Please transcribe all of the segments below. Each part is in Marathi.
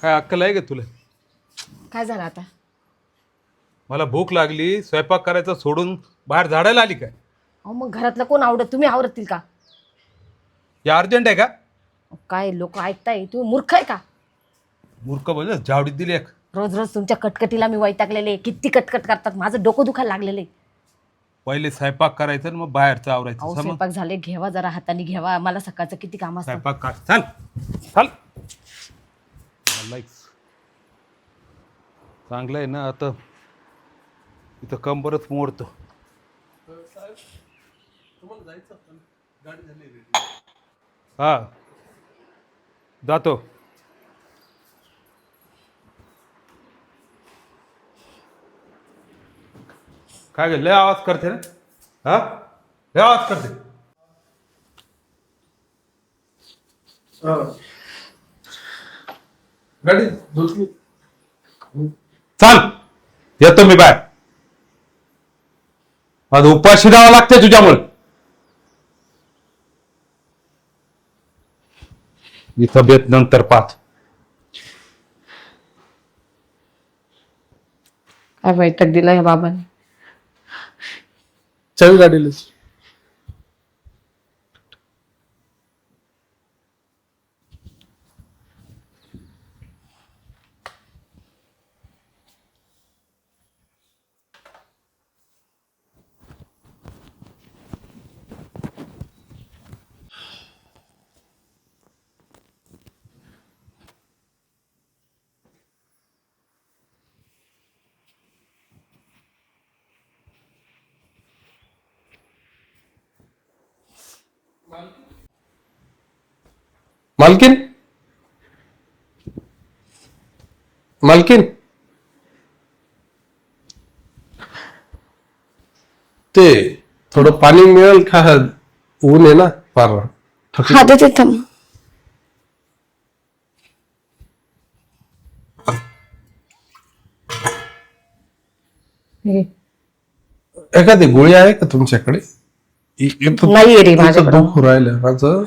काय अक्कल आहे का तुला? काय झालं आता? मला भूक लागली, स्वयंपाक करायचा सोडून बाहेर झाडायला आली काय? अहो मग घरातलं कोण आवडत? तुम्ही आवडतील का? या अर्जंट आहे का? काय लोक ऐकताय? तुम्ही मूर्ख आहे का? मूर्ख म्हणजे झावडीत दिली एक. रोज रोज तुमच्या कटकटीला मी वैतागलेले. किती कटकट करतात, माझं डोकं दुखायला लागलेलं. पहिले स्वयंपाक करायचं आणि मग बाहेरचं आवरायचं. अहो समज? स्वयंपाक झाले, घेवा जरा हाताने घेवा. मला सकाळचं किती काम असतं. स्वयंपाक कर. चल चल. चांगलं आहे ना. आता इथं कंबरच मोडतो. हा जातो. काय ग, लय आवाज करते ना? हा, लय आवाज करते. गाडी धुतली. चाल, येतो मी बाहेर. आज उपाशी राहावं लागते तुझ्यामुळे. ही तब्येत नंतर पाहत. काय वैताग दिला या बाबाने. चावी गाडीला. मालकीन, मालकीन, ते थोडं पाणी मिळेल का? ऊन आहे ना फार. हा देते थांब. एखादी गोळी आहे का तुमच्याकडे? नाहीये रे इथं माझ्याकडं. दुख राहिलं माझं.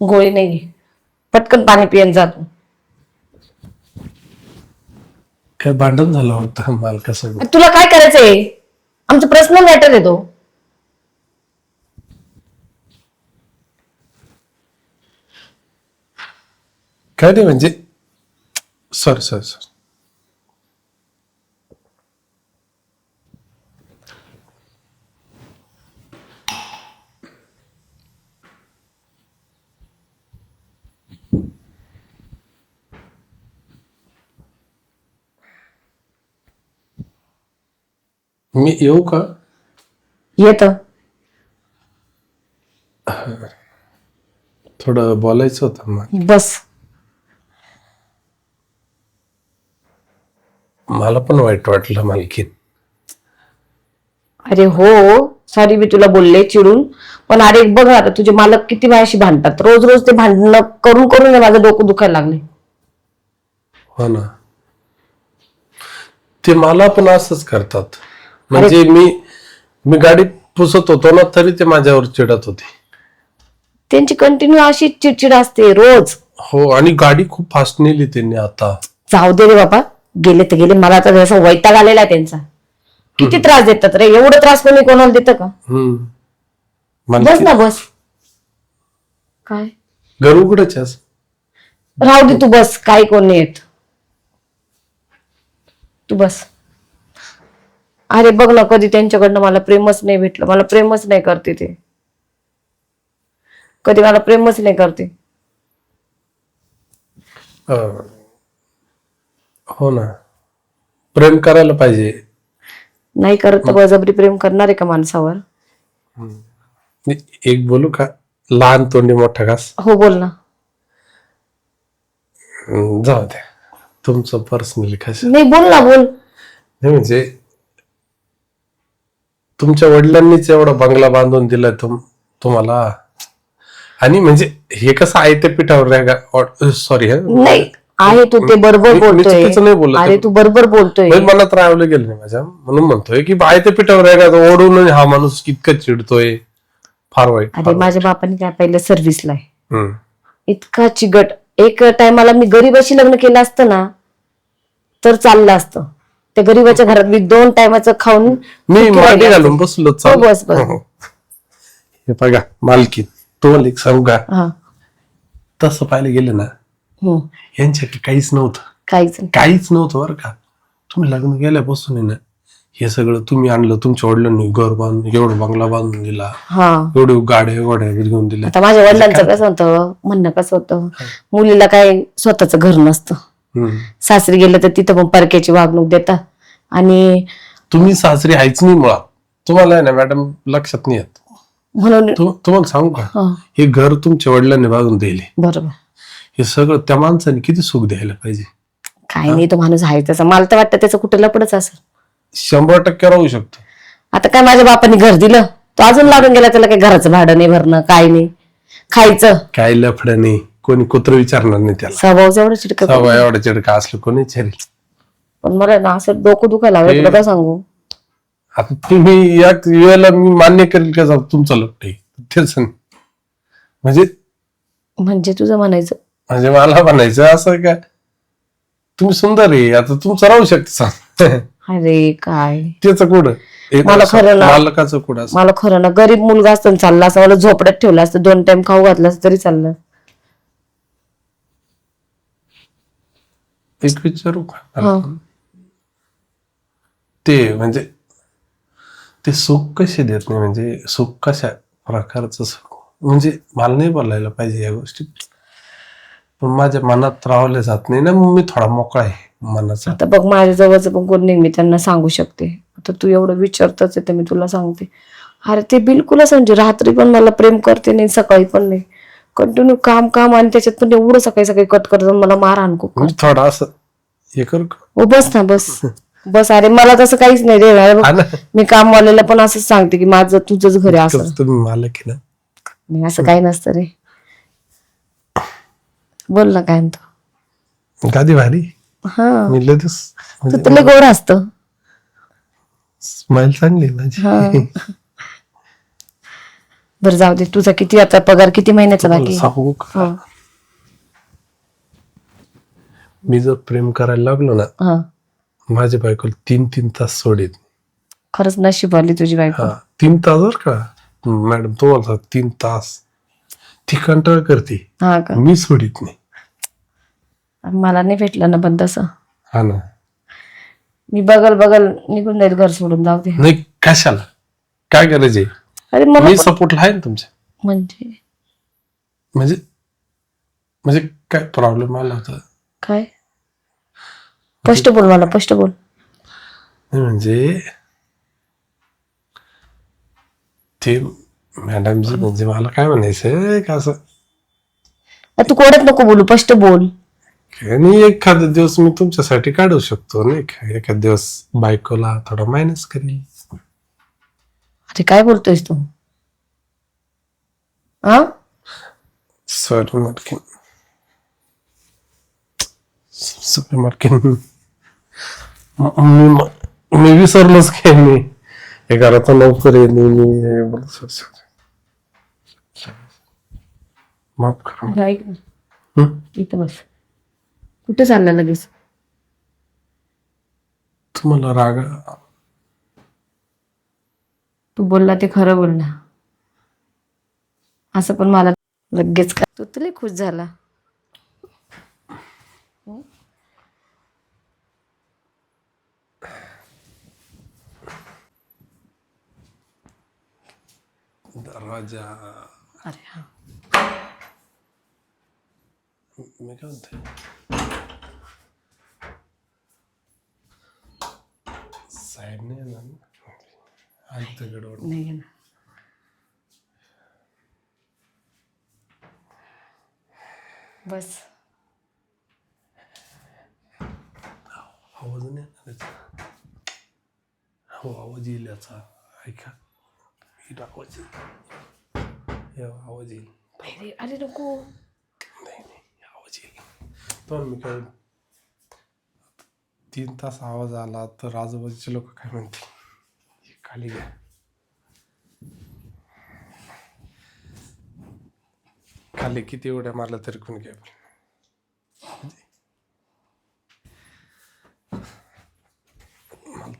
गोळी नाही. पटकन पाणी पियन जातो. काय भांडण झालं होतं मालकासोबत? तुला काय करायचंय? आमचा पर्सनल मॅटर आहे तो. काय नाही म्हणजे सॉरी सॉरी सॉरी. मी येऊ का? येत. थोडं बोलायचं होतं मग. बस. मला पण वाईट वाटलं मालकीन. अरे हो, सॉरी मी तुला बोलले चिडून. पण अरे बघ आता तुझे मालक किती माझ्याशी भांडतात. रोज रोज ते भांडणं करून करून माझं डोकं दुखायला लागले. हो ना, ते मला पण असंच करतात. म्हणजे मी गाडी पुसत होतो ना तरी ते माझ्यावर चिडत होते. त्यांची कंटिन्यू अशी चिडचिड असते रोज. हो, आणि गाडी खूप फास्ट नेली त्यांनी आता. जाऊ दे रे बाबा, गेले तर गेले. मला आता जसा वैताग आलेला आहे त्यांचा. किती त्रास देतात रे. एवढं त्रास कोणी कोणाला देतं का? बस ना बस. काय घर उघडच आहेस? राहू दे तू बस. काही कोण नाही येत. तू बस. अरे बघ ना, कधी त्यांच्याकडनं मला प्रेमच नाही भेटलं. मला प्रेमच नाही करते ते. कधी मला प्रेमच नाही करते. हो ना, प्रेम करायला पाहिजे. नाही करत तर बळजबरी प्रेम करणार आहे का माणसावर? एक बोलू का? लहान तोंडी मोठा घास. हो बोल ना. जाऊ द्या, तुमचं पर्सनली कसं नाही बोल ना बोल. नाही म्हणजे तुमच्या वडिलांनीच एवढा बंगला बांधून दिलाय तुम्हाला. आणि म्हणजे हे कसं आहे ते पिठावर. सॉरी नाही आहे तू ते बरोबर बोलतोय. नाही बोलत. अरे तू बरोबर बोलतोय. मनात राहावलं गेलं नाही माझ्या, म्हणून म्हणतोय की आहे ते पिठावर आहे का ओढून हा माणूस कितकं चिडतोय. फार वाईट. अरे माझ्या बापाने काय पाहिलं सर्व्हिसला आहे. हम्म. इतका चिगट एक टायमाला मी गरीबाशी लग्न केलं असतं ना तर चाललं असतं. त्या गरीबाच्या घरात मी 2 टायमाचं खाऊन मी सुखी मागे राहिले घालून असते. बसलो हो, बस बस. हे बघा मालकी, तुम्हाला एक सांगू का, हा. तसं पाहायला गेलं ना, हम्म. यांच्याकडे काहीच नव्हतं, काहीच नाही. काहीच नव्हतं बरं का. तुम्ही लग्न गेल्यापासून आहे ना, हे सगळं तुम्ही आणलं. तुमच्या वडिलांनी घर बांधून, एवढं बंगला बांधून दिला, हा. एवढे गाड्या घेऊन दिल्या. आता माझ्या वडिलांचं कसं होतं, म्हणणं कसं होतं, मुलीला काय स्वतःचं घर नसतं, सासरी गेलं तर तिथं पण परक्याची वागणूक देतात. आणि तुम्ही सासरी आहेच नाही मुळात, तुम्हाला आहे ना मॅडम लक्षात नाही येत. म्हणून तुम्हाला सांगू का, हा, हे घर तुमच्या वडिलांनी बांधून दिले, बरोबर. हे सगळं त्या माणसाने किती सुख द्यायला पाहिजे. काय नाही, तो माणूस आहे तसा. मला तर वाटतं त्याचं कुठं लपडच असेल. 100% राहू शकतो. आता काय माझ्या बापाने घर दिलं, तो अजून लागून गेला. त्याला काय घराचं भाडं नाही भरणं, काय नाही, खायचं. काय लफडं नाही, कोणी कुत्र विचारणार नाही त्याला. स्वभावच एवढं चिडकं. सवय एवढा चिडका असलं कोणी विचारेल. पण मला ना असं डोकं दुखायला लागलं, तुला काय सांगू. आता तुम्ही या वेळेला मी मान्य करेल का तुमचं लफड आहे तेच नाही. म्हणजे तुझं म्हणायचं म्हणजे मला म्हणायचं असं का, तुम्ही सुंदर आहे, आता तुमचं राहू शकते. अरे काय, त्याचं कुठं मला खरं ना, मालकाचं कुठं असं. मला खरं ना गरीब मुलगा असतं चालला असं, मला झोपड्यात ठेवलं असतं, 2 टाइम खाऊ घातलं असतं तरी चाललं. एक विचारू का, हा. ते म्हणजे ते सुख कसे देत नाही, म्हणजे सुख कशा प्रकारचं सुख, म्हणजे मला नाही बोलायला पाहिजे या गोष्टी, पण माझ्या मनात रावले जात नाही ना, मग मी थोडा मोकळा आहे मनाचा. आता बघ, माझ्या जवळचं पण कोण नाही, मी त्यांना सांगू शकते. आता तू एवढं विचारतच आहे तर मी तुला सांगते. अरे ते बिलकुल असं म्हणजे रात्री पण मला प्रेम करते नाही, सकाळी पण नाही, कंटिन्यू काम काम, आणि त्याच्यात पण एवढं सकाळी सकाळी कट करत मला मारहाण खूप म्हणजे करते. थोडा असं हे करू का? हो, बस ना, बस बस. अरे मला तसं काहीच नाही रे. हा ना. मी कामवाल्याला पण असंच सांगते की माझं तुझंच घर आहे असं. तुम्ही मालक आहे ना. नाही, असं काही नसतं रे. बोल ना, काय म्हणतो. गादी भारी. हा, मी लगेच तू तुला गोड असतं. स्माइल चांगली आहे माझी. बरं जाऊ दे, तुझा किती आता पगार किती महिन्याचा बाकी? सांगू का, मी जर प्रेम करायला लागलो ना, हा, माझ्या बायकोला 3-3 तास सोडीत. खरंच नशीब आली तुझी बायको. 3 तास बर का मॅडम, तुम्हाला 3 तास ती कंटाळ करते, हा का, मी सोडित नाही. मला नाही भेटलं ना पण तसं. हा ना. मी बगल बगल निघून जाईल घर सोडून. जाऊ दे. नाही कशाला, काय गरज आहे, अरे मला मी सपोर्टला आहे ना तुमच्या. म्हणजे म्हणजे म्हणजे काय प्रॉब्लेम आला होता काय, स्पष्ट बोल, मला स्पष्ट बोल. म्हणजे ते मॅडमजी, म्हणजे मला काय म्हणायचं का असं, तू कोड्यात नको बोलू, स्पष्ट बोल. आणि एखादा दिवस मी तुमच्यासाठी काढू शकतो नाही का, एखाद दिवस बायकोला थोडा मायनस करेल. अरे काय बोलतोयस तू? हा, सॉरी मार्किन, सॉरी मार्किन, मी विसरलोच की मी हे घराचा नोकर आहे, मी माफ करा. अरे ऐक ना, इथं बस. कुठे चालला लगेच? तुम्हाला राग, तू बोलला ते खरं बोल ना. असं पण मला लगेच का, तू तुला खुश झाला. दरवाजा, अरे हा, मी काय म्हणते, साईड नाही ना, आज दगड नाही ना. बस. आवाज नाही येणार याचा. हो आवाज येईल याचा, ऐका, आवाज येईल, आवाज येईल. अरे अरे नको. नाही आवाज येईल. तर मी काय 3 तास आवाज आला तर आजूबाजूचे लोक काय म्हणतील, खाली घ्या. खाली किती उड्या मारल्या तरी कोणी काय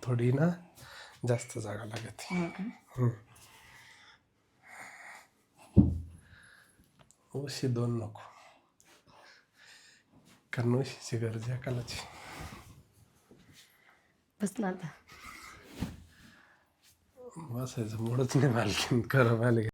थोडी ना जास्त जागा लागते. उशी 2 नको, कारण उशीची गरज आहे कालाची. बस ना आता. बसायचं मुळच नाही मालकीन, खरं मालिक